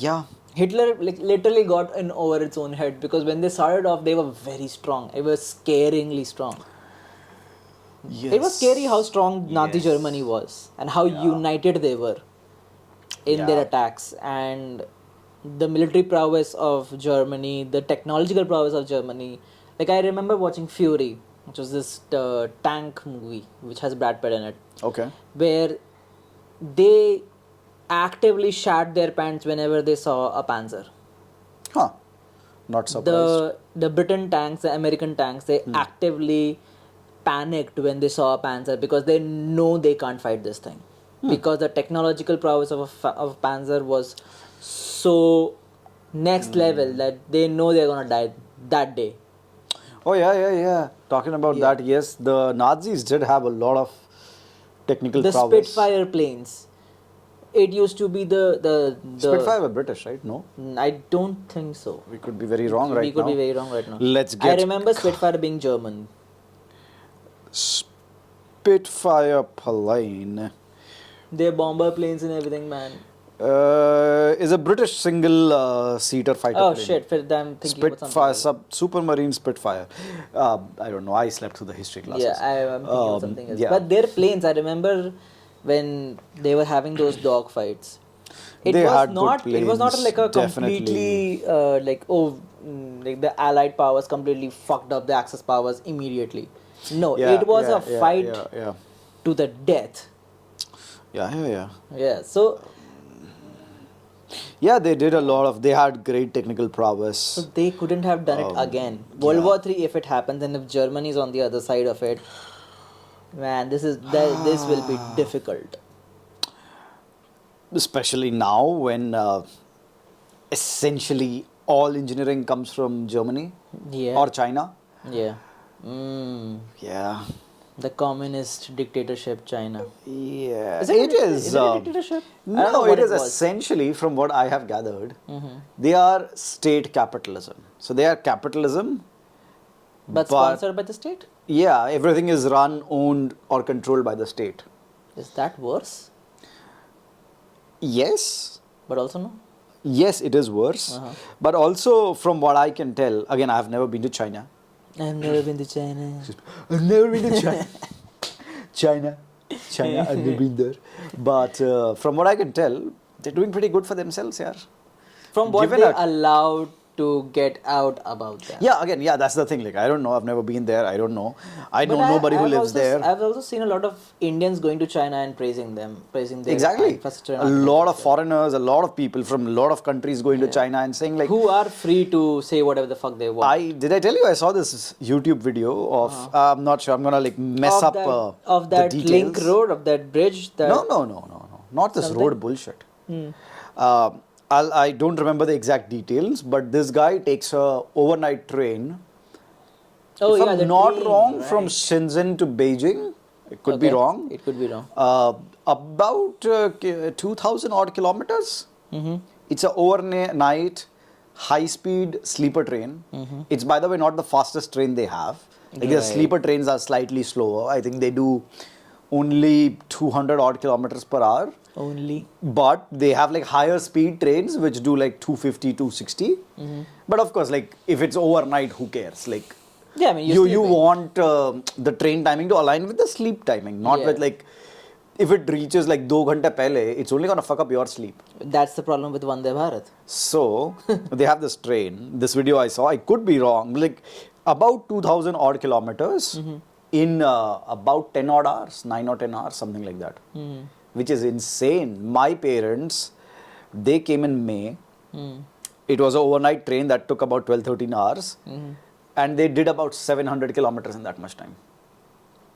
Yeah. Hitler literally got in over its own head because when they started off, they were very strong. It was scaringly strong. Yes. It was scary how strong Nazi Yes. Germany was and how united they were in their attacks, and the military prowess of Germany, the technological prowess of Germany. Like I remember watching Fury, which was this tank movie which has Brad Pitt in it, Okay. where they actively shat their pants whenever they saw a Panzer. Huh. Not surprised. The Britain tanks, the American tanks, they actively panicked when they saw a Panzer because they know they can't fight this thing. Because the technological prowess of Panzer was so next level that they know they're gonna die that day. Oh yeah. Talking about that, yes, the Nazis did have a lot of technical The prowess. Spitfire planes. It used to be the Spitfire were British, right? No, I don't think so. we could be very wrong right now. We could be very wrong right now. Let's I get remember Spitfire being German. Spitfire plane. They're bomber planes and everything, man. Is a British single seater fighter Oh plane. shit! I'm thinking about Spitfire, something else. Supermarine Spitfire. I don't know. I slept through the history classes. Yeah, I'm thinking of something else. yeah. But their planes, I remember when they were having those dog fights. It They was had good not. It was not planes, like a definitely. completely like the Allied powers completely fucked up the Axis powers immediately. No, it was a fight yeah. to the death. Yeah. Yeah. So Yeah, they did a lot of. They had great technical prowess. so they couldn't have done it again. World yeah. War Three, if it happens, and if Germany is on the other side of it, man, this will be difficult. Especially now when essentially all engineering comes from Germany Yeah. or China. Yeah. Yeah. The communist dictatorship China. Yeah. Is it is. a dictatorship? I don't know No, what it is was. essentially, from what I have gathered, they are state capitalism. So they are capitalism, But sponsored by the state? yeah, everything is run, owned, or controlled by the state. Is that worse? Yes. But also no? Yes, it is worse. But also, from what I can tell, again, I have never been to China. I've never been to China. I've never been to China. China, I've never been there. But from what I can tell, they're doing pretty good for themselves, yeah. From what Given they a- allowed to get out about that. Yeah, again, yeah, that's the thing. Like, I don't know. I've never been there. I don't know. I know But nobody who I've lives also, there. I've also seen a lot of Indians going to China and praising them, praising their Exactly. infrastructure. A and lot of architecture. foreigners, a lot of people from a lot of countries going to China and saying like, Who are free to say whatever the fuck they want. did I tell you I saw this YouTube video of I'm not sure I'm gonna like mess of up that, of the that details. link road, of that bridge. That No, not this Something? road bullshit. I don't remember the exact details, but this guy takes a overnight train. Oh If yeah, I'm the not train, wrong, from right. Shenzhen to Beijing. It could be Okay, wrong. It could be wrong. About 2,000 odd kilometers. It's a overnight high-speed sleeper train. It's, by the way, not the fastest train they have. Like their Right. sleeper trains are slightly slower. I think they do only 200 odd kilometers per hour. Only. But they have like higher speed trains which do like 250, 260. But of course, like if it's overnight, who cares? Like Yeah, I mean you sleeping. want the train timing to align with the sleep timing, not Yeah. with like if it reaches like 2 ghante pehle, it's only gonna fuck up your sleep. That's the problem with Vande Bharat. So they have this train. This video I saw, I could be wrong, like about 2,000 odd kilometers in about 10 odd hours, 9 or 10 hours, something like that, which is insane. My parents, they came in May. It was an overnight train that took about 12, 13 hours. And they did about 700 kilometers in that much time.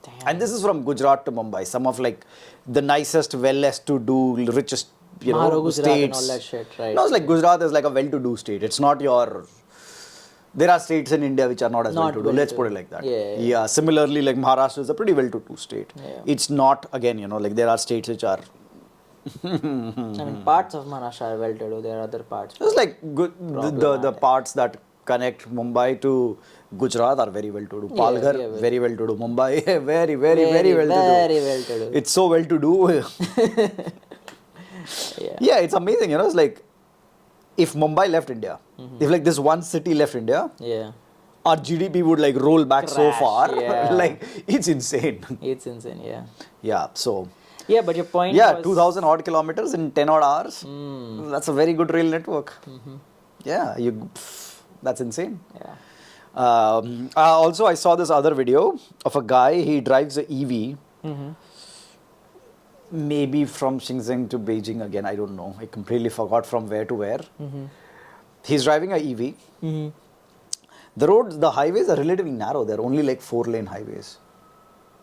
Damn. And this is from Gujarat to Mumbai, some of like the nicest, well-less to do, richest, Maharo, Gujarat states. and all that shit, right? No, it's like Gujarat is like a well-to-do state. It's not your. There are states in India which are not as Not well-to-do. Let's well-to-do. put it like that. Yeah. Similarly, like Maharashtra is a pretty well-to-do state. Yeah. It's not, again, like there are states which are. I mean, parts of Maharashtra are well to do. There are other parts. It's like the parts that connect Mumbai to Gujarat are very well to do. Palghar, yeah, very well to do. Mumbai, very well to do. Very well to do. It's so well to do. Yeah. Yeah, it's amazing. It's like if Mumbai left India, if like this one city left India, Yeah. our GDP would like roll back so Crash, far. yeah. Like it's insane. It's insane, yeah. Yeah, so. Yeah, but your point Yeah, was... 2,000 odd kilometers in 10 odd hours. That's a very good rail network. Yeah, that's insane. Yeah. Also, I saw this other video of a guy. He drives a EV. Maybe from Shenzhen to Beijing again. I don't know. I completely forgot from where to where. He's driving a EV. The highways are relatively narrow. They're only like 4-lane highways.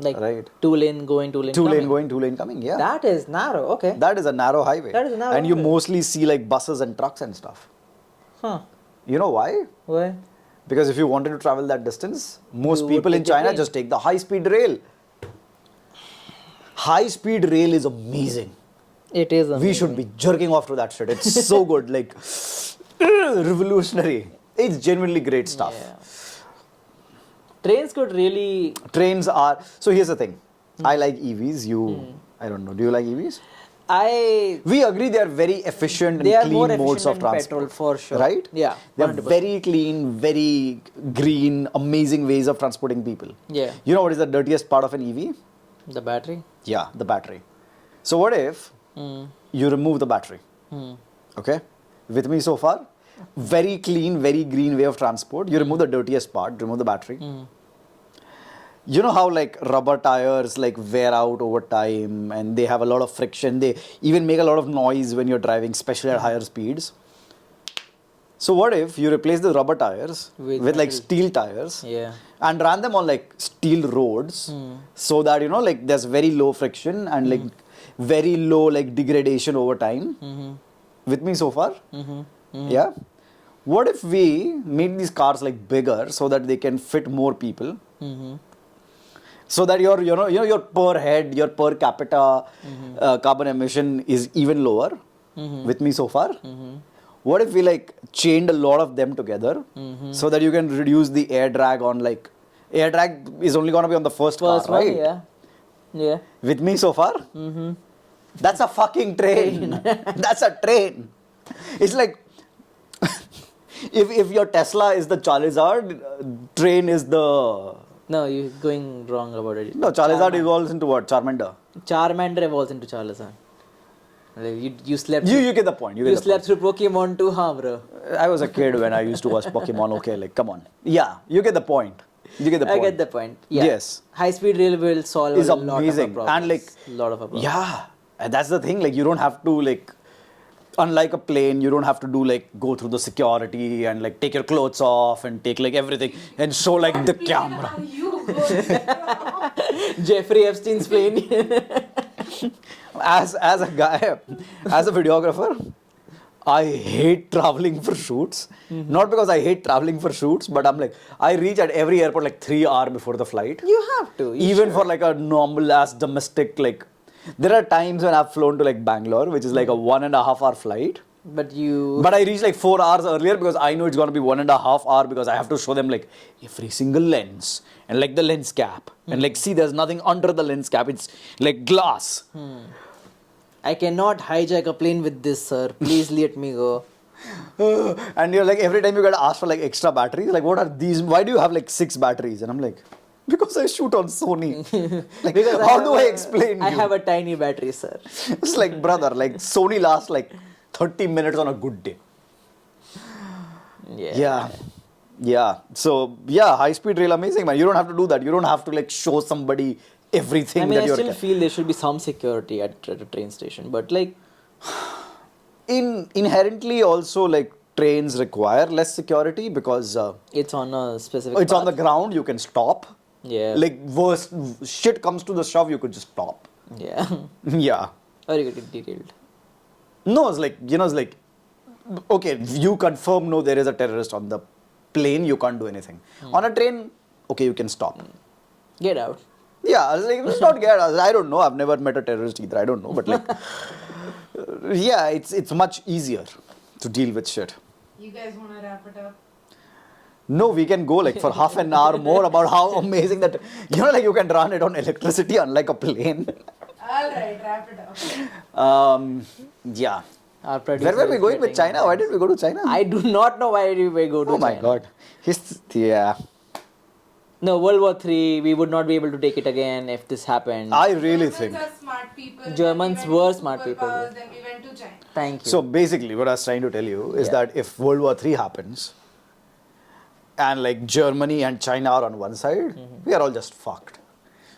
Like Right. 2-lane going, 2-lane Two coming. lane going, 2 lane coming. Yeah. That is narrow, okay. That is a narrow highway. That is a narrow and you highway. mostly see like buses and trucks and stuff. Huh. You know why? Why? Because if you wanted to travel that distance, most You would people in take the China train. just take the high-speed rail. High-speed rail is amazing. It is amazing. We should be jerking off to that shit. It's so good, like revolutionary. It's genuinely great stuff. Yeah. Trains could really... Trains are. So here's the thing. I like EVs. I don't know. Do you like EVs? We agree they are very efficient They and are more clean modes efficient of than transport. petrol, for sure. Right? Yeah, They're 100%. very clean, very green, amazing ways of transporting people. Yeah. You know what is the dirtiest part of an EV? The battery? Yeah, the battery. So what if you remove the battery? Okay? With me so far? Very clean, very green way of transport. You remove the dirtiest part, remove the battery. You know how like rubber tires like wear out over time and they have a lot of friction. They even make a lot of noise when you're driving, especially at higher speeds. So what if you replace the rubber tires With with like metal. steel tires Yeah. and ran them on like steel roads so that you know like there's very low friction and like very low like degradation over time. With me so far? Yeah. What if we made these cars like bigger so that they can fit more people? So that your your per head, your per capita carbon emission is even lower. With me so far? What if we like chained a lot of them together so that you can reduce the air drag on like air drag is only going to be on the first car, First one, right? yeah. Yeah. With me so far? That's a fucking train. That's a train. It's like if your Tesla is the Charizard, train is the No, you're going wrong about it. no Charizard evolves into what? Charmander. Charmander evolves into Charizard. Like, you slept. You get the point. You get You the slept through Pokemon too, huh, bro? point. I was a kid when I used to watch Pokemon. Okay, like come on. Yeah, you get the point. You get the point. I get the point. Yeah. Yes. High speed rail will solve Is a lot amazing. of our problems. And, like, lot of our problems. Yeah, and that's the thing. Like you don't have to like, unlike a plane, you don't have to do like go through the security and like take your clothes off and take like everything and show like the camera. Are you going Jeffrey Epstein's plane. As a guy, as a videographer, I hate traveling for shoots. Not because I hate traveling for shoots, but I'm like I reach at every airport like 3 hours before the flight. You have to. Even for like a normal ass domestic like. There are times when I've flown to like Bangalore, which is like a 1.5 hour flight. But you. But I reach like 4 hours earlier because I know it's gonna be 1.5 hour because I have to show them like every single lens and like the lens cap and like see there's nothing under the lens cap. It's like glass. I cannot hijack a plane with this, sir. Please let me go. And you're like every time you get asked for like extra batteries, like what are these? Why do you have like 6 batteries? And I'm like, because I shoot on Sony. Like Because how do I explain? I you? have a tiny battery, sir. It's like brother, like Sony lasts like 30 minutes on a good day. Yeah. So yeah, high speed rail amazing man. You don't have to do that. You don't have to like show somebody everything I mean, that I you're still feel there should be some security at a train station, but like, inherently also like trains require less security because it's on a specific. it's on the path. ground. You can stop. Yeah. Like worst shit comes to the shove, you could just stop. Yeah. Yeah. Or you get it detailed. No, it's like it's like okay, you confirm no, there is a terrorist on the plane. You can't do anything. On a train, okay, you can stop. Get out. Yeah, I was like, it's not get. I don't know. I've never met a terrorist either. I don't know, but like, yeah, it's much easier to deal with shit. You guys want to wrap it up? No, we can go like for half an hour more about how amazing that like you can run it on electricity unlike a plane. All right, wrap it up. Yeah. Our Where producer were we is going with getting China? Why did we go to China? I do not know why we go to Oh my China. god. Yeah. No, World War III, we would not be able to take it again if this happened. I really Germans think. are smart people. then Germans we went were to smart people. superpowers, Then we went to China. Thank you. So basically, what I was trying to tell you is Yeah. that if World War III happens, and like Germany and China are on one side, we are all just fucked.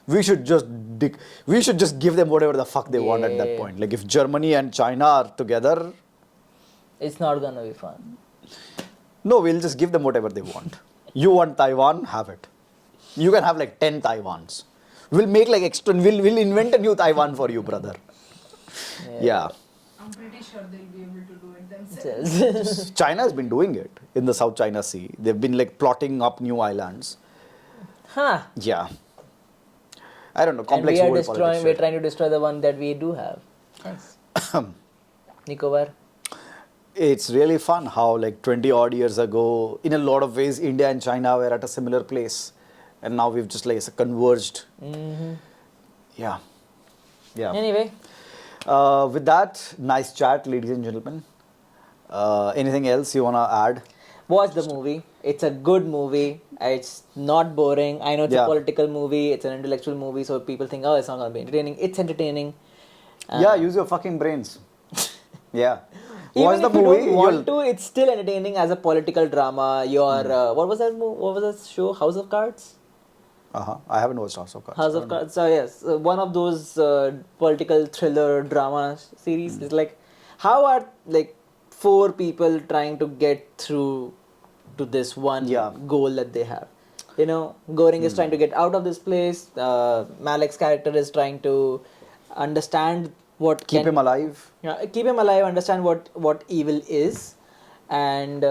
We should just give them whatever the fuck they want at that Yeah. point. Like if Germany and China are together, It's not gonna be fun. no, we'll just give them whatever they want. You want Taiwan, have it. You can have like 10 Taiwans. We'll make like extra. We'll invent a new Taiwan for you, brother. Yeah. I'm pretty sure they'll be able to do it themselves. China has been doing it in the South China Sea. They've been like plotting up new islands. Huh. Yeah. I don't know. And Complex we are world destroying, politics we're shit. trying to destroy the one that we do have. Thanks. Nicobar. It's really fun how like 20 odd years ago, in a lot of ways, India and China were at a similar place. And now we've just like converged. Yeah. Yeah. Anyway, With that, nice chat, ladies and gentlemen. Anything else you want to add? watch the movie. It's a good movie. It's not boring. I know it's Yeah. a political movie. It's an intellectual movie. So people think, oh, it's not going to be entertaining. It's entertaining. Yeah, use your fucking brains. Yeah. Watch Even the if you movie, don't want you'll- to, it's still entertaining as a political drama. What was that? What was that show? House of Cards. I haven't watched House of Cards. House of Cards. So yes, one of those political thriller drama series is like, how are like four people trying to get through to this one Yeah. goal that they have. You know, Goring is trying to get out of this place. Malik's character is trying to understand what Keep him alive. Yeah, keep him alive. Understand what evil is, and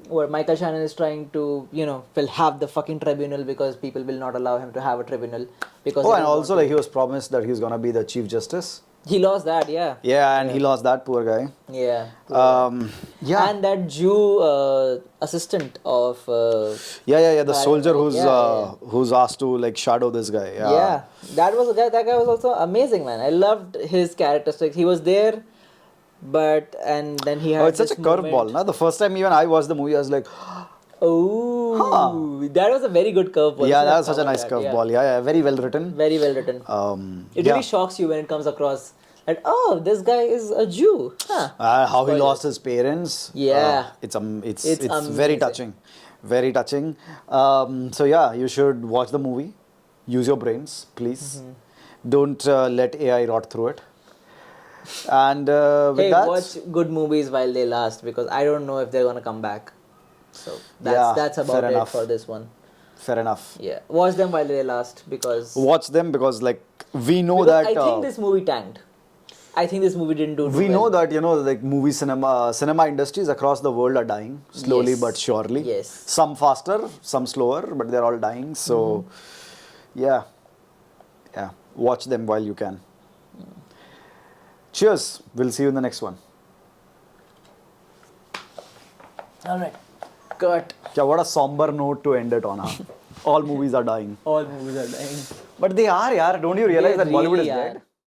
what Michael Shannon is trying to, will have the fucking tribunal because people will not allow him to have a tribunal because Oh, they and don't want also to. like he was promised that he's gonna be the Chief Justice. He lost that, yeah. Yeah, and he lost that poor guy. Yeah. Yeah. And that Jew assistant of. Yeah. The soldier Yeah. who's asked to like shadow this guy. Yeah, that guy was also amazing, man. I loved his characteristics. He was there, and then he had. Oh, it's such a this curveball. moment. Now the first time even I watched the movie, I was like, Oh, that was a very good curveball. yeah, Should that have was such a covered nice that, curveball. Yeah, very well written. Very well written. It yeah. really shocks you when it comes across that, oh, this guy is a Jew. Huh. How he Spoilers. lost his parents. Yeah. It's very amazing. touching. Very touching. So yeah, you should watch the movie. Use your brains, please. Don't let AI rot through it. And with Hey, that, watch good movies while they last because I don't know if they're gonna come back. So Yeah, that's about fair it enough. for this one. fair enough. Yeah, watch them while they last because Watch them because like we know because that I think this movie tanked. I think this movie didn't do. we well. know that like movie cinema industries across the world are dying slowly Yes. but surely. Yes. Some faster, some slower, but they're all dying. So yeah, watch them while you can. Cheers. We'll see you in the next one. All right, cut. Yeah, what a somber note to end it on. Huh? All movies are dying. All movies are dying. But they are, yaar. Don't you realize They that Bollywood really is are. dead?